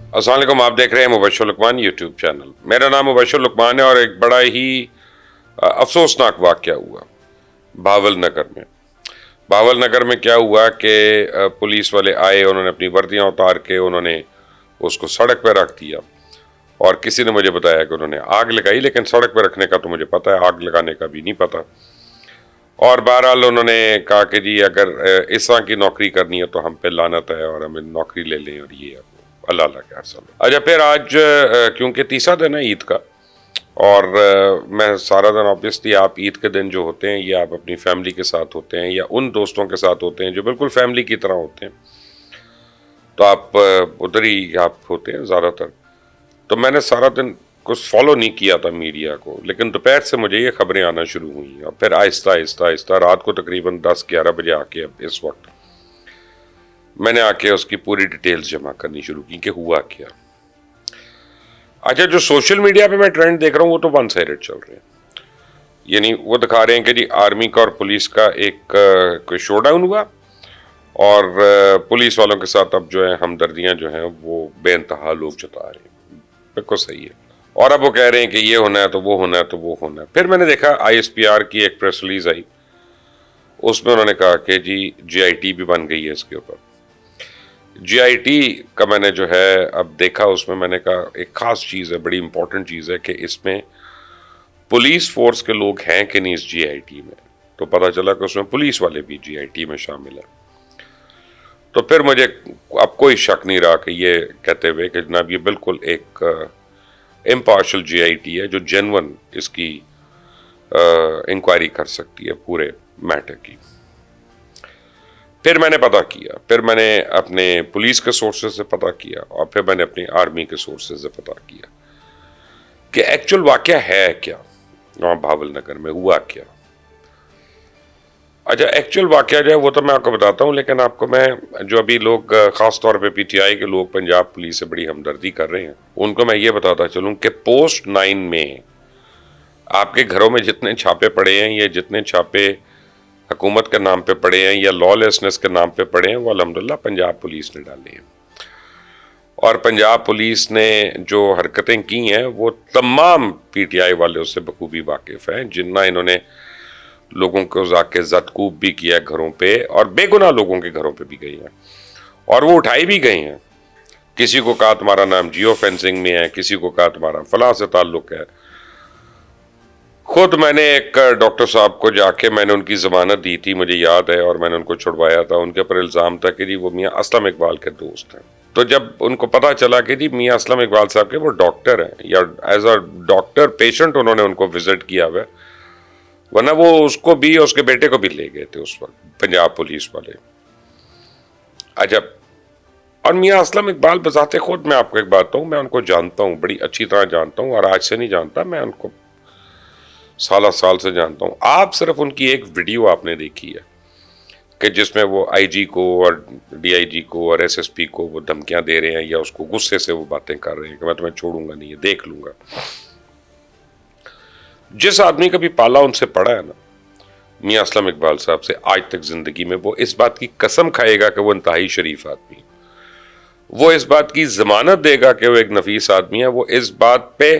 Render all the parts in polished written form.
अस्सलाम वालेकुम, आप देख रहे हैं मुबश्शिर लुकमान यूट्यूब चैनल। मेरा नाम मुबश्शिर लुकमान है और एक बड़ा ही अफसोसनाक वाक़या हुआ भावल नगर में। भावल नगर में क्या हुआ कि पुलिस वाले आए, उन्होंने अपनी वर्दियां उतार के उन्होंने उसको सड़क पर रख दिया और किसी ने मुझे बताया कि उन्होंने आग लगाई, लेकिन सड़क पर रखने का तो मुझे पता है, आग लगाने का भी नहीं पता। और बहरहाल उन्होंने कहा कि जी अगर इस तरह की नौकरी करनी है तो हम पे लानत है और हमें नौकरी ले लें, और ये अल्लाह अल्लाह के अरसल। अच्छा, फिर आज क्योंकि तीसरा दिन है ईद का, और मैं सारा दिन, ऑब्वियसली आप ईद के दिन जो होते हैं ये आप अपनी फैमिली के साथ होते हैं या उन दोस्तों के साथ होते हैं जो बिल्कुल फैमिली की तरह होते हैं, तो आप उधर ही आप होते हैं ज़्यादातर। तो मैंने सारा दिन कुछ फॉलो नहीं किया था मीडिया को, लेकिन दोपहर से मुझे ये खबरें आना शुरू हुई और फिर आहिस्ता आहिस्ता आहिस्ता रात को तकरीबन 10-11 बजे आके अब इस वक्त मैंने आके उसकी पूरी डिटेल्स जमा करनी शुरू की कि हुआ क्या। अच्छा, जो सोशल मीडिया पे मैं ट्रेंड देख रहा हूँ वो तो वन साइडेड चल रहे हैं, यानी वो दिखा रहे हैं कि जी आर्मी का और पुलिस का एक कोई शोडाउन हुआ और पुलिस वालों के साथ अब जो है हमदर्दियां जो हैं वो बेइंतहा लोग जता रहे हैं। बिल्कुल सही है। और अब वो कह रहे हैं कि ये होना है तो वो होना है तो वो होना है। फिर मैंने देखा ISPR की एक प्रेस रिलीज आई, उसमें उन्होंने कहा कि जी GIT भी बन गई है इसके ऊपर। GIT का मैंने जो है अब देखा, उसमें मैंने कहा एक खास चीज़ है, बड़ी इंपॉर्टेंट चीज़ है कि इसमें पुलिस फोर्स के लोग हैं कि नहीं इस GIT में। तो पता चला कि उसमें पुलिस वाले भी GIT में शामिल हैं। तो फिर मुझे अब कोई शक नहीं रहा कि ये कहते हुए कि जनाब ये बिल्कुल एक इम्पार्शल GIT है जो जेन्युइन इसकी इंक्वायरी कर सकती है पूरे मैटर की। फिर मैंने पता किया, फिर मैंने अपने पुलिस के सोर्सेज से पता किया और फिर मैंने अपनी आर्मी के सोर्सेज से पता किया कि एक्चुअल वाकया है क्या, वहाँ भावल नगर में हुआ क्या। अच्छा, एक्चुअल वाकया जो है वो तो मैं आपको बताता हूँ, लेकिन आपको मैं जो अभी लोग ख़ास तौर पे PTI के लोग पंजाब पुलिस से बड़ी हमदर्दी कर रहे हैं, उनको मैं ये बताता चलूँ कि पोस्ट 9 में आपके घरों में जितने छापे पड़े हैं, ये जितने छापे हुकूमत के नाम पे पड़े हैं या लॉलेसनेस के नाम पे पड़े हैं, वो अल्हम्दुलिल्लाह पंजाब पुलिस ने डाले हैं। और पंजाब पुलिस ने जो हरकतें की हैं वो तमाम PTI वाले उससे बखूबी वाकिफ़ हैं, जिन्ना इन्होंने लोगों को जाके ज़दकूब भी किया घरों पे और बेगुनाह लोगों के घरों पे भी गई हैं और वो उठाई भी गई हैं। किसी को कहा तुम्हारा नाम जियो फेंसिंग में है, किसी को कहा तुम्हारा फलां से ताल्लुक है। खुद मैंने एक डॉक्टर साहब को जाके मैंने उनकी ज़मानत दी थी, मुझे याद है, और मैंने उनको छुड़वाया था। उनके ऊपर इल्ज़ाम था कि जी वो मियाँ असलम इकबाल के दोस्त हैं। तो जब उनको पता चला कि जी मियाँ असलम इकबाल साहब के वो डॉक्टर हैं या एज अ डॉक्टर पेशेंट उन्होंने उनको विजिट किया हुआ, वरना वो उसको भी और उसके बेटे को भी ले गए थे उस वक्त पंजाब पुलिस वाले। अच्छा, और मियाँ असलम इकबाल बजाते खुद, मैं आपको एक बात कहूँ, मैं उनको जानता हूँ, बड़ी अच्छी तरह जानता हूँ, और आज से नहीं जानता, मैं उनको साल साल से जानता हूँ। आप सिर्फ उनकी एक वीडियो आपने देखी है कि जिसमें वो IG को और DIG को और SSP को वो धमकियां दे रहे हैं या उसको गुस्से से वो बातें कर रहे हैं कि मैं तुम्हें छोड़ूंगा नहीं, देख लूंगा। जिस आदमी का भी पाला उनसे पड़ा है ना, मियाँ असलम इकबाल साहब से, आज तक जिंदगी में वो इस बात की कसम खाएगा कि वो इंतहाई शरीफ आदमी, वो इस बात की जमानत देगा कि वो एक नफीस आदमी है, वो इस बात पे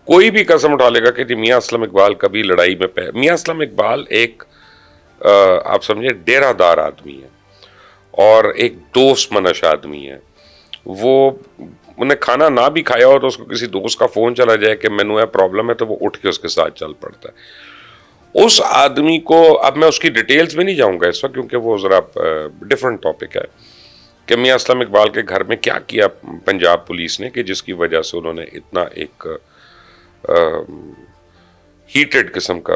कोई भी कसम उठा लेगा कि मियाँ असलम इकबाल कभी लड़ाई में मियाँ असलम इकबाल एक आप समझे डेरादार आदमी है और एक दोस्त मनश आदमी है। वो उन्हें खाना ना भी खाया हो तो उसको किसी दोस्त का फोन चला जाए कि मैनू है प्रॉब्लम है, तो वो उठ के उसके साथ चल पड़ता है। उस आदमी को, अब मैं उसकी डिटेल्स में नहीं जाऊंगा इस वक्त क्योंकि वो ज़रा डिफरेंट टॉपिक है कि मियाँ असलम इकबाल के घर में क्या किया पंजाब पुलिस ने कि जिसकी वजह से उन्होंने इतना एक हीटेड किस्म का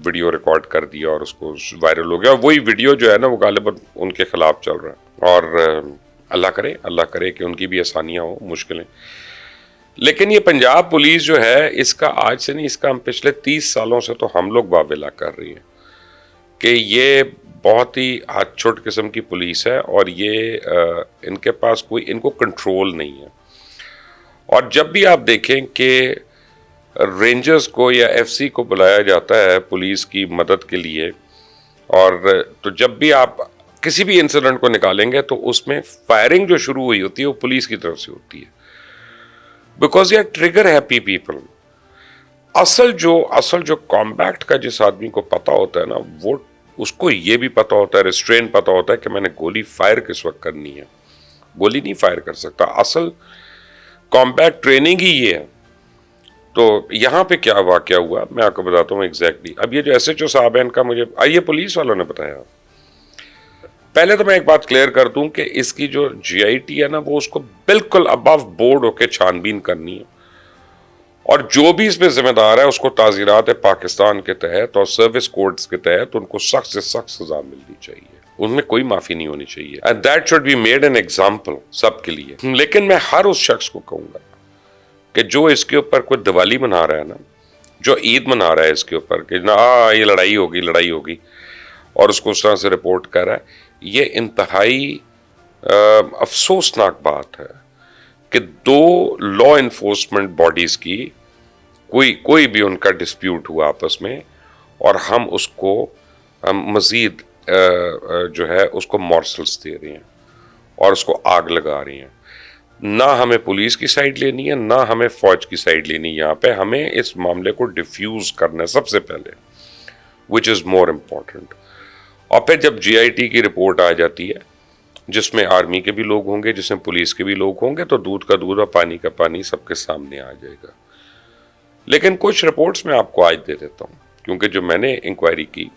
वीडियो रिकॉर्ड कर दिया और उसको वायरल हो गया। और वही वीडियो जो है ना वो गालिबन उनके खिलाफ चल रहा है। और अल्लाह करे कि उनकी भी आसानियाँ हो, मुश्किलें। लेकिन ये पंजाब पुलिस जो है, इसका आज से नहीं, इसका हम पिछले 30 सालों से तो हम लोग वावेला कर रही हैं कि ये बहुत ही हाथ छोट किस्म की पुलिस है और ये इनके पास कोई, इनको कंट्रोल नहीं है। और जब भी आप देखें कि रेंजर्स को या FC को बुलाया जाता है पुलिस की मदद के लिए, और तो जब भी आप किसी भी इंसिडेंट को निकालेंगे तो उसमें फायरिंग जो शुरू हुई होती है वो पुलिस की तरफ से होती है, बिकॉज ये ट्रिगर हैप्पी पीपल। असल जो कॉम्बैक्ट का जिस आदमी को पता होता है ना, वो उसको ये भी पता होता है, रिस्ट्रेन पता होता है कि मैंने गोली फायर किस वक्त करनी है। गोली नहीं फायर कर सकता, असल कॉम्बैक्ट ट्रेनिंग ही ये है। तो यहां पे क्या वाकया हुआ मैं आपको बताता हूँ एग्जैक्टली। अब ये जो एसएचओ साहब है इनका मुझे ये पुलिस वालों ने बताया। पहले तो मैं एक बात क्लियर कर दूं कि इसकी जो जीआईटी है ना, वो उसको बिल्कुल अबव बोर्ड होके छानबीन करनी है, और जो भी इसमें जिम्मेदार है उसको ताज़ीरात पाकिस्तान के तहत और सर्विस कोड्स के तहत उनको सख्त से सख्त सजा मिलनी चाहिए, उनमें कोई माफी नहीं होनी चाहिए, and that should be made an example सबके लिए। लेकिन मैं हर उस शख्स को कहूंगा कि जो इसके ऊपर कोई दिवाली मना रहा है ना, जो ईद मना रहा है इसके ऊपर कि ना ये लड़ाई होगी और उसको उस तरह से रिपोर्ट कर रहा है, ये इंतहाई अफसोसनाक बात है कि दो लॉ इन्फोर्समेंट बॉडीज की कोई भी उनका डिस्प्यूट हुआ आपस में, और हम उसको मजीद जो है उसको मॉर्सल्स दे रहे हैं और उसको आग लगा रहे हैं। ना हमें पुलिस की साइड लेनी है, ना हमें फौज की साइड लेनी है। यहाँ पे हमें इस मामले को डिफ्यूज करना है सबसे पहले, विच इज़ मोर इम्पॉर्टेंट। और फिर जब जीआईटी की रिपोर्ट आ जाती है जिसमें आर्मी के भी लोग होंगे, जिसमें पुलिस के भी लोग होंगे, तो दूध का दूध और पानी का पानी सबके सामने आ जाएगा। लेकिन कुछ रिपोर्ट्स मैं आपको आज दे देता हूँ, क्योंकि जो मैंने इंक्वायरी की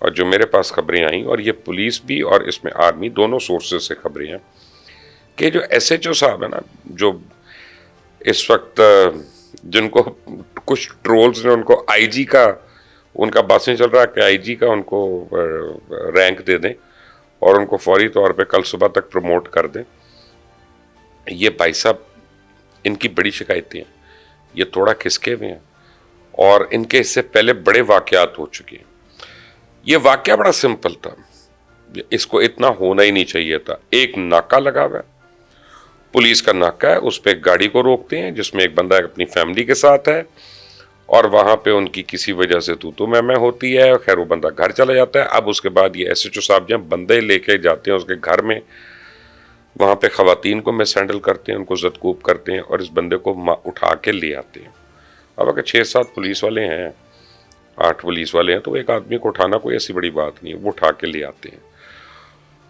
और जो मेरे पास खबरें आई, और ये पुलिस भी और इसमें आर्मी दोनों सोर्सेज से खबरें हैं, कि जो एसएचओ साहब है ना, जो इस वक्त जिनको कुछ ट्रोल्स ने उनको आईजी का, उनका बातें चल रहा है कि आईजी का उनको रैंक दे दें और उनको फौरी तौर पे कल सुबह तक प्रमोट कर दें। ये भाई साहब इनकी बड़ी शिकायतें हैं, ये थोड़ा खिसके हुए हैं और इनके इससे पहले बड़े वाकयात हो चुके हैं। ये वाकया बड़ा सिंपल था, इसको इतना होना ही नहीं चाहिए था। एक नाका लगा हुआ है, पुलिस का नाका है, उस पर एक गाड़ी को रोकते हैं जिसमें एक बंदा अपनी फैमिली के साथ है, और वहां पे उनकी किसी वजह से तू मैं होती है। खैर वो बंदा घर चला जाता है। अब उसके बाद ये एसएचओ साहब जब बंदे लेके जाते हैं उसके घर में, वहां पे खवातीन को मिस हैंडल करते हैं, उनको ज़दकूब करते हैं और इस बंदे को उठा के ले आते हैं। अब अगर 6-7 पुलिस वाले हैं, 8 पुलिस वाले हैं, तो एक आदमी को उठाना कोई ऐसी बड़ी बात नहीं है। वो उठा के ले आते हैं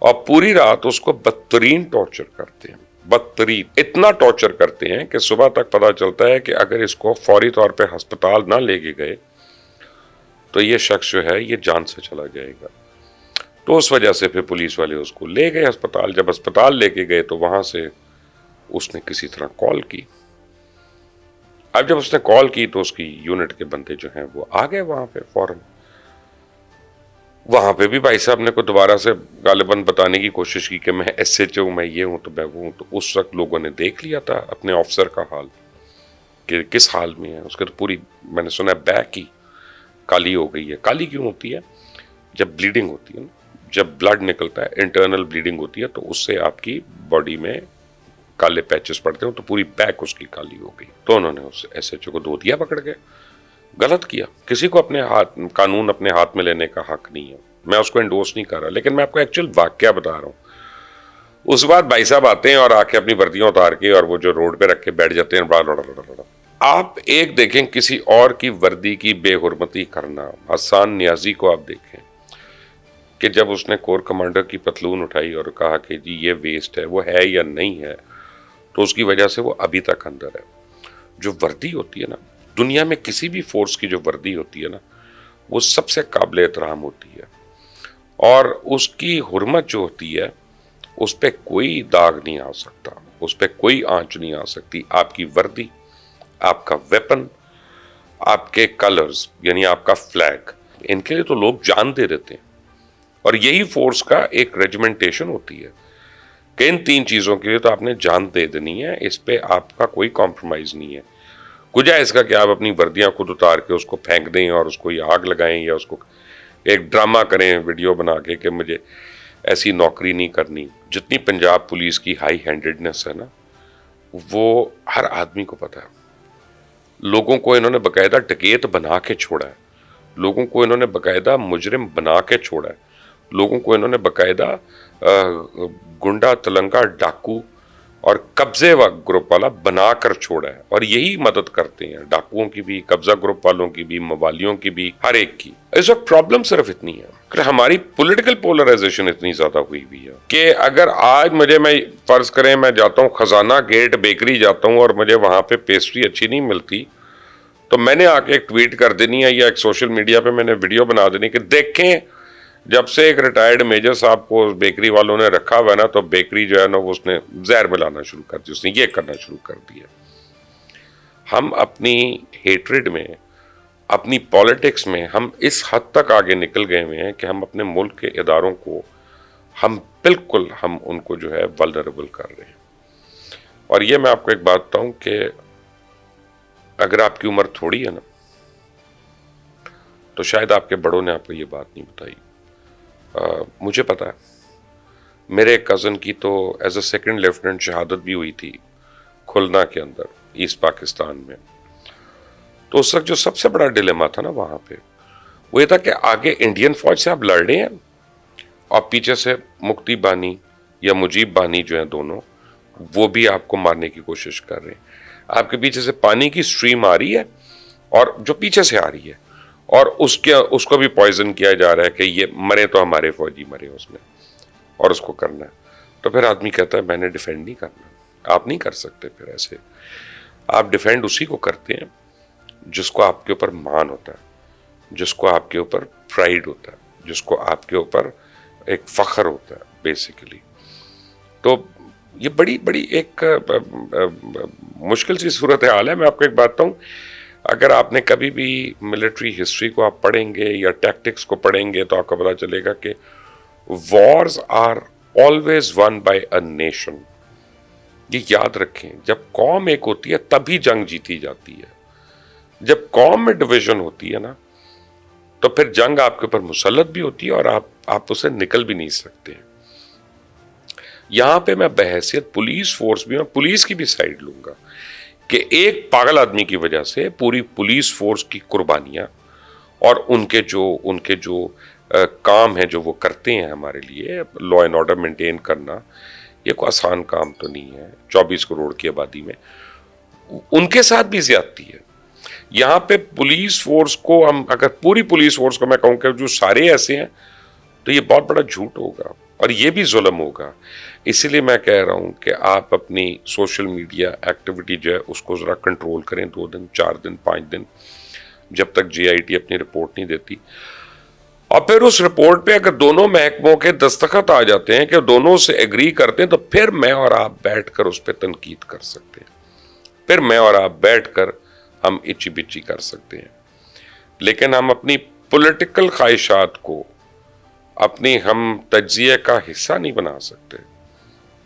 और पूरी रात उसको बदतरीन टॉर्चर करते हैं, बदतरीन इतना टॉर्चर करते हैं कि सुबह तक पता चलता है कि अगर इसको फौरी तौर पे अस्पताल ना लेके गए तो ये शख्स जो है ये जान से चला जाएगा। तो उस वजह से फिर पुलिस वाले उसको ले गए अस्पताल। जब अस्पताल लेके गए तो वहां से उसने किसी तरह कॉल की। अब जब उसने कॉल की तो उसकी यूनिट के बंदे जो हैं वो आ गए वहां पे फौरन। वहां पे भी भाई साहब ने को दोबारा से गालिबन बताने की कोशिश की कि मैं एसएचओ हूं, मैं ये हूं, तो मैं वो हूं। तो उस वक्त लोगों ने देख लिया था अपने ऑफिसर का हाल कि किस हाल में है उसके। तो पूरी मैंने सुना बैक ही काली हो गई है। काली क्यों होती है? जब ब्लीडिंग होती है ना, जब ब्लड निकलता है, इंटरनल ब्लीडिंग होती है, तो उससे आपकी बॉडी में काले पैचेस पड़ते हैं, तो पूरी बैक उसकी काली हो गई। तो उन्होंने उस एसएचओ को धो दिया पकड़ के। गलत किया। किसी को अपने हाथ कानून अपने हाथ में लेने का हक नहीं है। मैं उसको एंडोर्स नहीं कर रहा, लेकिन मैं आपको एक्चुअल वाकया बता रहा हूँ। उस बाद भाई साहब आते हैं और आके अपनी वर्दियां उतार के और वो जो रोड पे रख के बैठ जाते हैं। आप एक देखें किसी और की वर्दी की बेहुरमती करना। हसन नियाजी को आप देखें कि जब उसने कोर कमांडर की पतलून उठाई और कहा कि जी ये वेस्ट है, वो है या नहीं है, तो उसकी वजह से वो अभी तक अंदर है। जो वर्दी होती है ना, दुनिया में किसी भी फोर्स की जो वर्दी होती है ना, वो सबसे काबिल एहतराम होती है और उसकी हुर्मत जो होती है उस पर कोई दाग नहीं आ सकता, उस पर कोई आंच नहीं आ सकती। आपकी वर्दी, आपका वेपन, आपके कलर्स यानी आपका फ्लैग, इनके लिए तो लोग जान दे देते हैं। और यही फोर्स का एक रेजिमेंटेशन होती है कि इन 3 चीज़ों के लिए तो आपने जान दे देनी है, इस पे आपका कोई कॉम्प्रोमाइज़ नहीं है। कुछ है इसका कि आप अपनी वर्दियां खुद उतार के उसको फेंक दें और उसको ये आग लगाएं या उसको एक ड्रामा करें वीडियो बना के कि मुझे ऐसी नौकरी नहीं करनी। जितनी पंजाब पुलिस की हाई हैंडेडनेस है ना, वो हर आदमी को पता है। लोगों को इन्होंने बाकायदा डकैत बना के छोड़ा है, लोगों को इन्होंने बाकायदा मुजरिम बना के छोड़ा है। लोगों को इन्होंने बाकायदा गुंडा, तलंगा, डाकू और कब्जे ग्रुप वाला बनाकर छोड़ा है, और यही मदद करते हैं डाकुओं की भी, कब्जा ग्रुप वालों की भी, मवालियों की भी, हर एक की। इस वक्त प्रॉब्लम सिर्फ इतनी है कि हमारी पॉलिटिकल पोलराइजेशन इतनी ज्यादा हुई हुई है कि अगर आज मैं फर्ज करें मैं जाता हूँ खजाना गेट बेकरी जाता हूँ और मुझे वहां पे पेस्ट्री अच्छी नहीं मिलती, तो मैंने आके एक ट्वीट कर देनी है या एक सोशल मीडिया पे मैंने वीडियो बना देनी कि देखें, जब से एक रिटायर्ड मेजर साहब को बेकरी वालों ने रखा हुआ ना, तो बेकरी जो है ना वो उसने जहर मिलाना शुरू कर दी, उसने ये करना शुरू कर दिया। हम अपनी हेट्रेड में, अपनी पॉलिटिक्स में हम इस हद तक आगे निकल गए हुए हैं कि हम अपने मुल्क के इदारों को हम उनको जो है वल्नरेबल कर रहे हैं। और ये मैं आपको एक बात बताऊं कि अगर आपकी उम्र थोड़ी है ना, तो शायद आपके बड़ों ने आपको ये बात नहीं बताई। मुझे पता है, मेरे कज़न की तो एज अ सेकंड लेफ्टिनेंट शहादत भी हुई थी खुलना के अंदर, ईस्ट पाकिस्तान में। तो उस वक्त जो सबसे बड़ा डिलेमा था ना वहां पे, वो ये था कि आगे इंडियन फौज से आप लड़ रहे हैं और पीछे से मुक्ति बानी या मुजीब बानी जो है दोनों, वो भी आपको मारने की कोशिश कर रहे हैं। आपके पीछे से पानी की स्ट्रीम आ रही है और जो पीछे से आ रही है, और उसको भी पॉइजन किया जा रहा है कि ये मरे तो हमारे फौजी मरे उसमें, और उसको करना है। तो फिर आदमी कहता है मैंने डिफेंड नहीं करना। आप नहीं कर सकते फिर ऐसे। आप डिफेंड उसी को करते हैं जिसको आपके ऊपर मान होता है, जिसको आपके ऊपर प्राइड होता है, जिसको आपके ऊपर एक फख्र होता है बेसिकली। तो ये बड़ी बड़ी एक मुश्किल सी सूरत हाल है। मैं आपको एक बात बताऊं, अगर आपने कभी भी मिलिट्री हिस्ट्री को आप पढ़ेंगे या टैक्टिक्स को पढ़ेंगे तो आपको पता चलेगा कि wars are always won by a nation. ये याद रखें, जब कौम एक होती है तभी जंग जीती जाती है। जब कौम में डिवीजन होती है ना, तो फिर जंग आपके ऊपर मुसल्लत भी होती है और आप उसे निकल भी नहीं सकते। यहां पे मैं बहैसियत पुलिस फोर्स भी, मैं पुलिस की भी साइड लूंगा कि एक पागल आदमी की वजह से पूरी पुलिस फोर्स की कुर्बानियां और उनके जो काम है जो वो करते हैं हमारे लिए, लॉ एंड ऑर्डर मेंटेन करना, ये कोई आसान काम तो नहीं है 24 करोड़ की आबादी में। उनके साथ भी ज्यादती है। यहाँ पे पुलिस फोर्स को, हम अगर पूरी पुलिस फोर्स को मैं कहूँ कि जो सारे ऐसे हैं, तो ये बहुत बड़ा झूठ होगा और ये भी जुल्म होगा। इसीलिए मैं कह रहा हूँ कि आप अपनी सोशल मीडिया एक्टिविटी जो है उसको ज़रा कंट्रोल करें 2 दिन, 4 दिन, 5 दिन, जब तक JIT अपनी रिपोर्ट नहीं देती। और फिर उस रिपोर्ट पे अगर दोनों महकमों के दस्तखत आ जाते हैं कि दोनों से एग्री करते हैं, तो फिर मैं और आप बैठकर उस पर तनकीद कर सकते हैं। फिर मैं और आप बैठकर हम इची बिची कर सकते हैं। लेकिन हम अपनी पॉलिटिकल ख्वाहिशात को अपनी हम तज्जिए का हिस्सा नहीं बना सकते।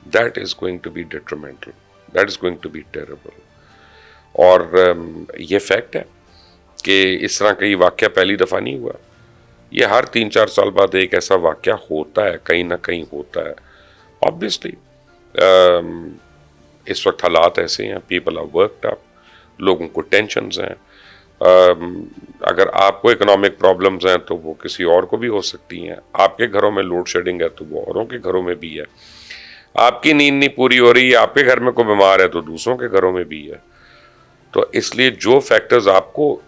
That is going to be detrimental, that is going to be terrible. और ये फैक्ट है कि इस तरह का ये वाक़या पहली दफ़ा नहीं हुआ। ये हर 3-4 साल बाद एक ऐसा वाक़या होता है, कहीं ना कहीं होता है। ऑब्वियसली इस वक्त हालात ऐसे हैं, पीपल आर वर्कड अप, लोगों को टेंशन्स हैं। अगर आपको इकोनॉमिक प्रॉब्लम्स हैं तो वो किसी और को भी हो सकती हैं। आपके घरों में लोड शेडिंग है तो वो औरों के घरों में भी है। आपकी नींद नहीं पूरी हो रही है, आपके घर में कोई बीमार है तो दूसरों के घरों में भी है। तो इसलिए जो फैक्टर्स आपको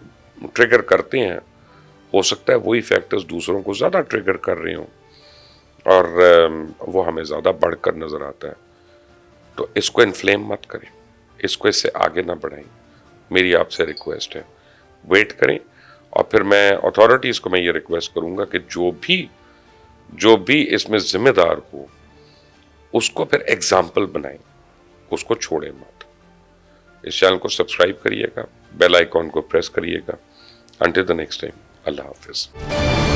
ट्रिगर करते हैं, हो सकता है वही फैक्टर्स दूसरों को ज़्यादा ट्रिगर कर रहे हों और वो हमें ज़्यादा बढ़कर नज़र आता है। तो इसको इन्फ्लेम मत करें, इसको इससे आगे ना बढ़ाएं। मेरी आपसे रिक्वेस्ट है, वेट करें। और फिर मैं अथॉरिटीज़ को मैं ये रिक्वेस्ट करूँगा कि जो भी इसमें जिम्मेदार हो उसको फिर एग्जाम्पल बनाएं, उसको छोड़ें मत। इस चैनल को सब्सक्राइब करिएगा, बेल आइकॉन को प्रेस करिएगा। अंटिल द नेक्स्ट टाइम, अल्लाह हाफिज़।